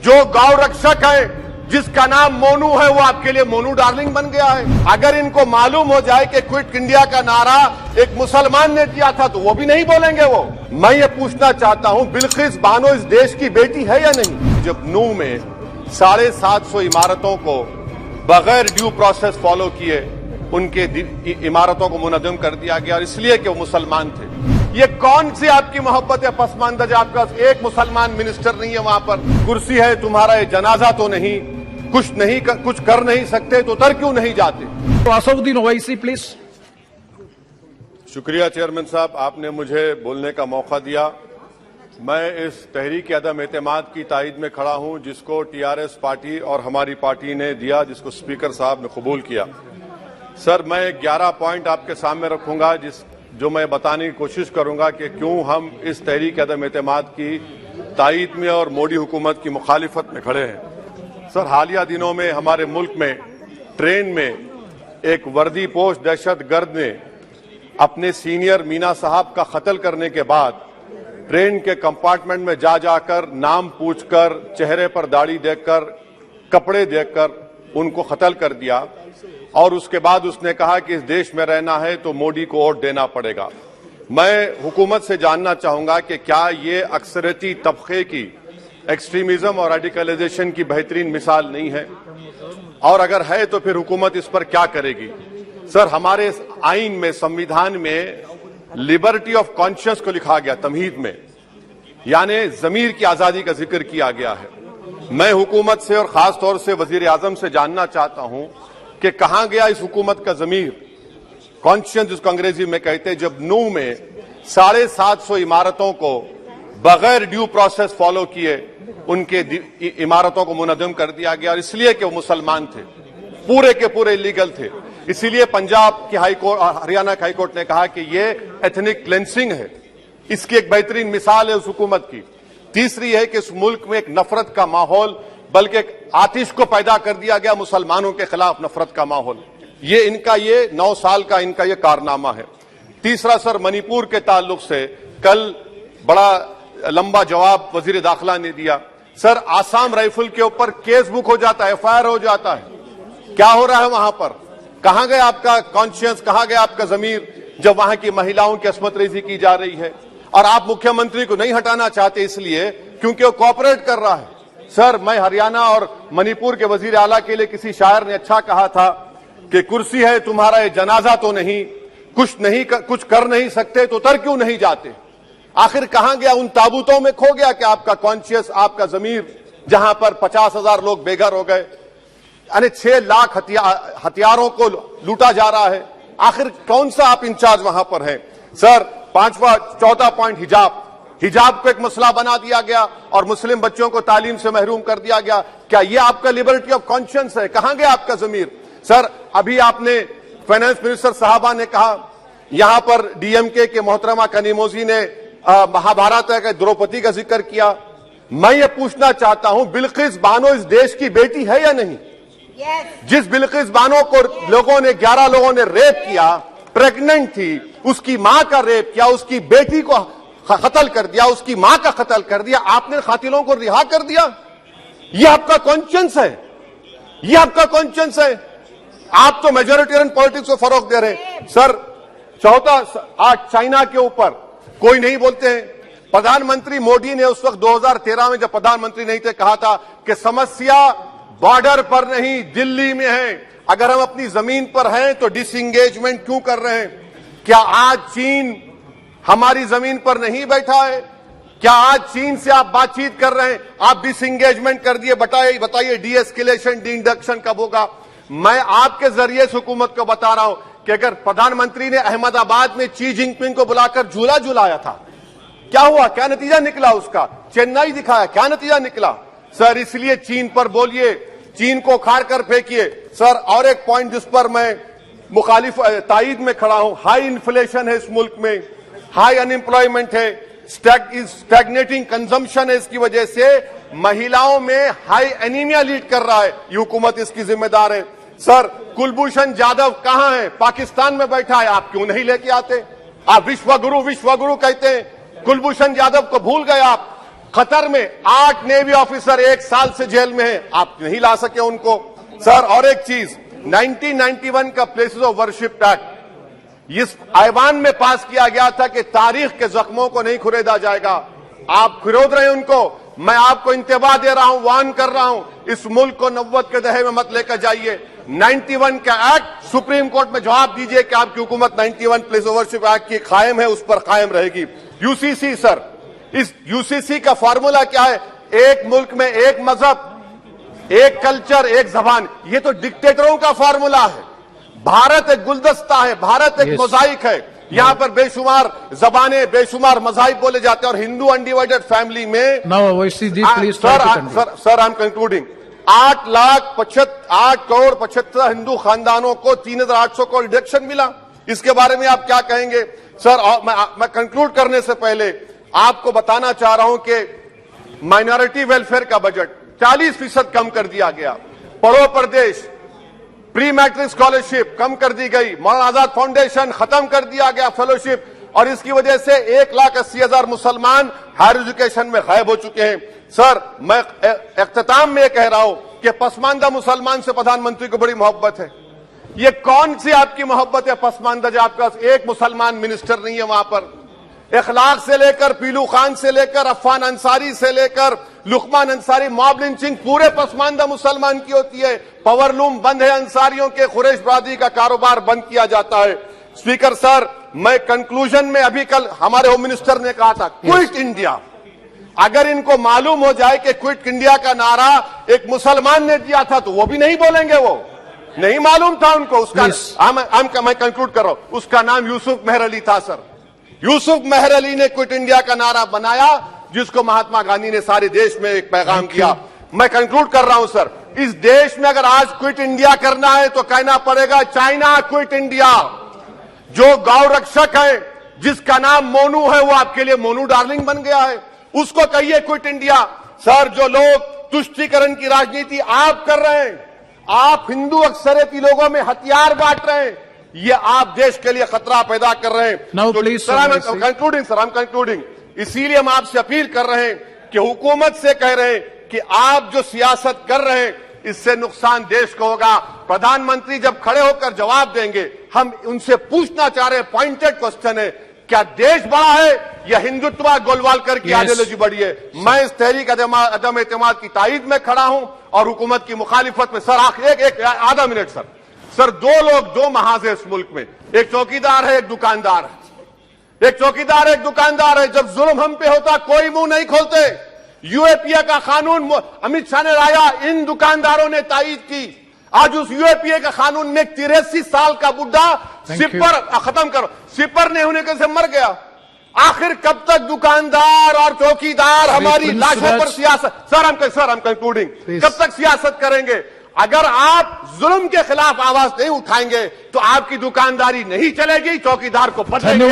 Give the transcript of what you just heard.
जो गौ रक्षक है, जिसका नाम मोनू है, वो आपके लिए मोनू डार्लिंग बन गया है। अगर इनको मालूम हो जाए कि क्विट इंडिया का नारा एक मुसलमान ने दिया था तो वो भी नहीं बोलेंगे। वो मैं ये पूछना चाहता हूं, बिल्किस बानो इस देश की बेटी है या नहीं? जब नूह में 750 इमारतों को बगैर ड्यू प्रोसेस फॉलो किए उनके इमारतों को मुनज़्ज़म कर दिया गया, और इसलिए कि वो मुसलमान थे। ये कौन सी आपकी मोहब्बत है पसमानदा? आपका एक मुसलमान मिनिस्टर नहीं है वहां पर। कुर्सी है तुम्हारा, ये जनाजा तो नहीं, कुछ कर नहीं सकते तो उतर क्यों नहीं जाते? तो असदुद्दीन ओवैसी प्लीज। शुक्रिया चेयरमैन साहब, आपने मुझे बोलने का मौका दिया। मैं इस तहरीक अदम एतमाद की तायद में खड़ा हूं जिसको टीआरएस पार्टी और हमारी पार्टी ने दिया, जिसको स्पीकर साहब ने कबूल किया। सर, मैं 11 पॉइंट आपके सामने रखूंगा जो मैं बताने की कोशिश करूंगा कि क्यों हम इस तहरीक अदम एतमाद की तायद में और मोदी हुकूमत की मुखालिफत में खड़े हैं। सर, हालिया दिनों में हमारे मुल्क में ट्रेन में एक वर्दीपोश दहशतगर्द ने अपने सीनियर मीना साहब का कत्ल करने के बाद ट्रेन के कंपार्टमेंट में जाकर नाम पूछकर, चेहरे पर दाढ़ी देखकर, कपड़े देखकर उनको कत्ल कर दिया, और उसके बाद उसने कहा कि इस देश में रहना है तो मोदी को वोट देना पड़ेगा। मैं हुकूमत से जानना चाहूंगा कि क्या ये अक्सरियती तबके की एक्सट्रीमिज्म और रेडिकलाइजेशन की बेहतरीन मिसाल नहीं है? और अगर है तो फिर हुकूमत इस पर क्या करेगी? सर, हमारे आइन में, संविधान में लिबर्टी ऑफ कॉन्शियस को लिखा गया, तमहीद में, यानी जमीर की आजादी का जिक्र किया गया है। मैं हुकूमत से और खास तौर से वजीर आजम से जानना चाहता हूं कि कहां गया इस हुकूमत का जमीर, कॉन्शियस जिसको अंग्रेजी में कहते हैं, जब नूह में 750 इमारतों को बगैर ड्यू प्रोसेस फॉलो किए उनके इमारतों को मुनज़्ज़म कर दिया गया, और इसलिए कि वो मुसलमान थे, पूरे के पूरे इलीगल थे। इसीलिए पंजाब की हाईकोर्ट और हरियाणा की हाईकोर्ट ने कहा कि ये एथनिक क्लेंसिंग है। इसकी एक बेहतरीन मिसाल है उस हुकूमत की। तीसरी है कि इस मुल्क में एक नफरत का माहौल, बल्कि एक आतिश को पैदा कर दिया गया, मुसलमानों के खिलाफ नफरत का माहौल। ये 9 साल का इनका ये कारनामा है। तीसरा सर, मणिपुर के ताल्लुक से कल बड़ा लंबा जवाब वजीर दाखिला ने दिया। सर, आसाम राइफल के ऊपर केस बुक हो जाता है, एफआईआर हो जाता है। क्या हो रहा है वहां पर? कहां गया आपका कॉन्शियस, कहां गया आपका जमीर, जब वहां की महिलाओं की अस्मत रेजी की जा रही है? और आप मुख्यमंत्री को नहीं हटाना चाहते इसलिए क्योंकि वो कोऑपरेट कर रहा है। सर, मैं हरियाणा और मणिपुर के वजीर आला के लिए, किसी शायर ने अच्छा कहा था कि कुर्सी है तुम्हारा, ये जनाजा तो नहीं, कुछ कर नहीं सकते तो उतर क्यों नहीं जाते? आखिर कहां गया? उन ताबूतों में खो गया कि आपका कॉन्शियस, आपका जमीर, जहां पर 50,000 लोग बेघर हो गए, यानी 6 लाख हथियारों को लूटा जा रहा है। आखिर कौन सा आप इंचार्ज वहां पर हैं? सर, 14 पॉइंट, हिजाब को एक मसला बना दिया गया और मुस्लिम बच्चों को तालीम से महरूम कर दिया गया। क्या ये आपका लिबर्टी ऑफ कॉन्शियस है? कहां गया आपका जमीर? सर, अभी आपने फाइनेंस मिनिस्टर साहबा ने कहा, यहां पर डीएमके के मोहतरमा कनिमोजी ने महाभारत के द्रौपदी का जिक्र किया। मैं ये पूछना चाहता हूं, बिल्किस बानो इस देश की बेटी है या नहीं? जिस बिल्किस बानो को 11 लोगों ने रेप किया, प्रेग्नेंट थी, उसकी मां का रेप किया, उसकी बेटी को कत्ल कर दिया, उसकी मां का कत्ल कर दिया, आपने कातिलों को रिहा कर दिया। ये आपका कॉन्शियस है? ये आपका कॉन्शियस है? आप तो मेजोरिटेरियन पॉलिटिक्स को फरोग दे रहे हैं। सर, आज चाइना के ऊपर कोई नहीं बोलते हैं। प्रधानमंत्री मोदी ने उस वक्त 2013 में जब प्रधानमंत्री नहीं थे, कहा था कि समस्या बॉर्डर पर नहीं, दिल्ली में है। अगर हम अपनी जमीन पर हैं तो डिसएंगेजमेंट क्यों कर रहे हैं? क्या आज चीन हमारी जमीन पर नहीं बैठा है? क्या आज चीन से आप बातचीत कर रहे हैं? आप डिसएंगेजमेंट कर दिए। बताइए डी-एस्केलेशन, डी-इंडक्शन कब होगा? मैं आपके जरिए से हुकूमत को बता रहा हूं कि अगर प्रधानमंत्री ने अहमदाबाद में शी जिनपिंग को बुलाकर झूला झुलाया था, क्या हुआ? क्या नतीजा निकला उसका? चेन्नई दिखाया, क्या नतीजा निकला? सर, इसलिए चीन पर बोलिए, चीन को उखाड़ कर फेंकिए। सर, और एक पॉइंट जिस पर मैं मुखालिफ तायद में खड़ा हूं, हाई इन्फ्लेशन है इस मुल्क में, हाई अनएम्प्लॉयमेंट है, स्टैग्नेटिंग कंजम्पशन है। इसकी वजह से महिलाओं में हाई एनीमिया लीड कर रहा है। ये हुकूमत इसकी जिम्मेदार है। सर, कुलभूषण जाधव कहां है? पाकिस्तान में बैठा है, आप क्यों नहीं लेके आते? आप विश्वगुरु कहते हैं, कुलभूषण जाधव को भूल गए आप। कतर में 8 नेवी ऑफिसर 1 साल से जेल में हैं, आप नहीं ला सके उनको। सर और एक चीज, 1991 का प्लेसेस ऑफ वर्शिप एक्ट इस ऐवान में पास किया गया था कि तारीख के जख्मों को नहीं खुरेदा जाएगा। आप खुरोद रहे हैं उनको। मैं आपको इंतबाह दे रहा हूं, वार्न कर रहा हूं, इस मुल्क को 90 के दहे में मत लेकर जाइए। 91 का एक्ट सुप्रीम कोर्ट में जवाब दीजिए कि आपकी हुकूमत 91 प्लेस ऑफ वर्शिप एक्ट की कायम है, उस पर कायम रहेगी। यूसीसी सर, इस यूसीसी का फॉर्मूला क्या है? एक मुल्क में एक मजहब, एक कल्चर, एक जबान। ये तो डिक्टेटरों का फॉर्मूला है। भारत एक गुलदस्ता है, भारत एक मोजाइक है। यहां पर बेशुमार जबानें, बेशुमार मज़ाहिब बोले जाते हैं और हिंदू अनडिवाइडेड फैमिली में sir I am concluding 8 crore 75 Hindu खानदानों को 3,800 करोड़ डिडक्शन मिला। इसके बारे में आप क्या कहेंगे सर? और मैं कंक्लूड करने से पहले आपको बताना चाह रहा हूं कि माइनॉरिटी वेलफेयर का बजट 40% कम कर दिया गया। पढ़ो प्रदेश, प्री मैट्रिक स्कॉलरशिप कम कर दी गई, मौलाना आजाद फाउंडेशन खत्म कर दिया गया फेलोशिप, और इसकी वजह से 1,80,000 मुसलमान हायर एजुकेशन में गायब हो चुके हैं। सर मैं इख्तिताम में कह रहा हूं कि पसमानदा मुसलमान से प्रधानमंत्री को बड़ी मोहब्बत है। ये कौन सी आपकी मोहब्बत है पसमानदा, जो आपका एक मुसलमान मिनिस्टर नहीं है वहां पर? इखलाक से लेकर, पीलू खान से लेकर, अफान अंसारी से लेकर लुकमान अंसारी, मॉब लिंचिंग पूरे पसमानदा मुसलमान की होती है। पावर लूम बंद है अंसारियों के, कुरैश बरादरी का कारोबार बंद किया जाता है। स्पीकर सर, मैं कंक्लूजन में अभी कल हमारे होम मिनिस्टर ने कहा था क्विट इंडिया। अगर इनको मालूम हो जाए कि क्विट इंडिया का नारा एक मुसलमान ने दिया था तो वो भी नहीं बोलेंगे, वो नहीं मालूम था उनको। उसका मैं कंक्लूड कर रहा हूं, उसका नाम यूसुफ मेहर अली था सर। यूसुफ मेहर अली ने क्विट इंडिया का नारा बनाया, जिसको महात्मा गांधी ने सारे देश में एक पैगाम किया। मैं कंक्लूड कर रहा हूं सर, इस देश में अगर आज क्विट इंडिया करना है तो कहना पड़ेगा चाइना क्विट इंडिया। जो गौ रक्षक है जिसका नाम मोनू है, वो आपके लिए मोनू डार्लिंग बन गया है, उसको कहिए क्विट इंडिया। सर जो लोग तुष्टीकरण की राजनीति आप कर रहे हैं, आप हिंदू अक्सरियती लोगों में हथियार बांट रहे हैं, ये आप देश के लिए खतरा पैदा कर रहे हैं। Sir I am concluding. इसीलिए हम आपसे अपील कर रहे हैं कि हुकूमत से कह रहे हैं कि आप जो सियासत कर रहे हैं इससे नुकसान देश को होगा। प्रधानमंत्री जब खड़े होकर जवाब देंगे, हम उनसे पूछना चाह रहे हैं, पॉइंटेड क्वेश्चन है, क्या देश बड़ा है या हिंदुत्व गोलवालकर की आइडियोलॉजी बड़ी है? मैं इस तहरीक अदम एतमाद की तायद में खड़ा हूं और हुकूमत की मुखालिफत में। सर एक आधा मिनट सर, दो लोग, दो महाज है इस मुल्क में, एक चौकीदार है, एक दुकानदार है। एक चौकीदार है, एक दुकानदार है। जब जुल्म हम पे होता कोई मुंह नहीं खोलते। यूएपीए का कानून अमित शाह ने लाया, इन दुकानदारों ने तायद की। आज उस यूएपीए का कानून में 83 साल का बुढ़ा सिपर खत्म करो, सिपर नहीं होने से मर गया। आखिर कब तक दुकानदार और चौकीदार हमारी लाशों पर सियासत? सर हम कंक्लूडिंग, कब तक सियासत करेंगे? अगर आप जुल्म के खिलाफ आवाज नहीं उठाएंगे तो आपकी दुकानदारी नहीं चलेगी, चौकीदार को बदलेंगे।